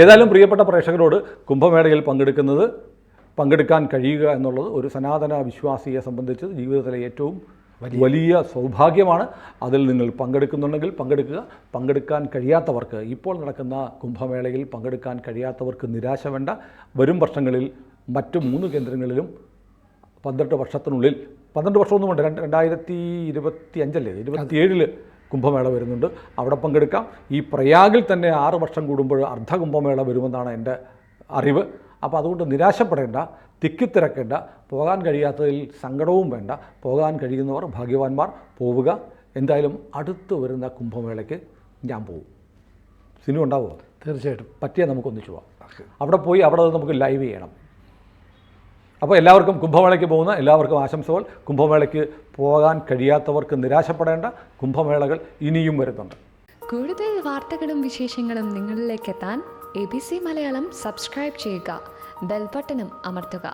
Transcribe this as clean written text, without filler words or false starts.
ഏതായാലും പ്രിയപ്പെട്ട പ്രേക്ഷകരോട് കുംഭമേളയിൽ പങ്കെടുക്കാൻ കഴിയുക എന്നുള്ളത് ഒരു സനാതന വിശ്വാസിയെ സംബന്ധിച്ച് ജീവിതത്തിലെ ഏറ്റവും വലിയ സൗഭാഗ്യമാണ്. അതിൽ നിങ്ങൾ പങ്കെടുക്കുന്നുണ്ടെങ്കിൽ പങ്കെടുക്കുക. പങ്കെടുക്കാൻ കഴിയാത്തവർക്ക്, ഇപ്പോൾ നടക്കുന്ന കുംഭമേളയിൽ പങ്കെടുക്കാൻ കഴിയാത്തവർക്ക് നിരാശ വേണ്ട. വരും വർഷങ്ങളിൽ മറ്റു 3 കേന്ദ്രങ്ങളിലും 12 വർഷത്തിനുള്ളിൽ, 12 വർഷമൊന്നും വേണ്ട, 2025 കുംഭമേള വരുന്നുണ്ട്. അവിടെ പങ്കെടുക്കാം. ഈ പ്രയാഗിൽ തന്നെ 6 വർഷം കൂടുമ്പോൾ അർദ്ധ കുംഭമേള വരുമെന്നാണ് എൻ്റെ അറിവ്. അപ്പോൾ അതുകൊണ്ട് നിരാശപ്പെടേണ്ട, തിക്കിത്തിരക്കേണ്ട, പോകാൻ കഴിയാത്തതിൽ സങ്കടവും വേണ്ട. പോകാൻ കഴിയുന്നവർ ഭാഗ്യവാന്മാർ, പോവുക. എന്തായാലും അടുത്ത് വരുന്ന കുംഭമേളയ്ക്ക് ഞാൻ പോകും. സിനിമ ഉണ്ടാവുമോ? തീർച്ചയായിട്ടും. പറ്റിയാൽ നമുക്കൊന്നിച്ചു പോവാം. അവിടെ പോയി അവിടെ നമുക്ക് ലൈവ് ചെയ്യണം. അപ്പോൾ എല്ലാവർക്കും കുംഭമേളയ്ക്ക് പോകുന്ന എല്ലാവർക്കും ആശംസകൾ. കുംഭമേളയ്ക്ക് പോകാൻ കഴിയാത്തവർക്ക് നിരാശപ്പെടേണ്ട, കുംഭമേളകൾ ഇനിയും വരുന്നുണ്ട്. കൂടുതൽ വാർത്തകളും വിശേഷങ്ങളും നിങ്ങളിലേക്ക് എത്താൻ ABC മലയാളം സബ്സ്ക്രൈബ് ചെയ്യുക, ബെൽ ബട്ടണും അമർത്തുക.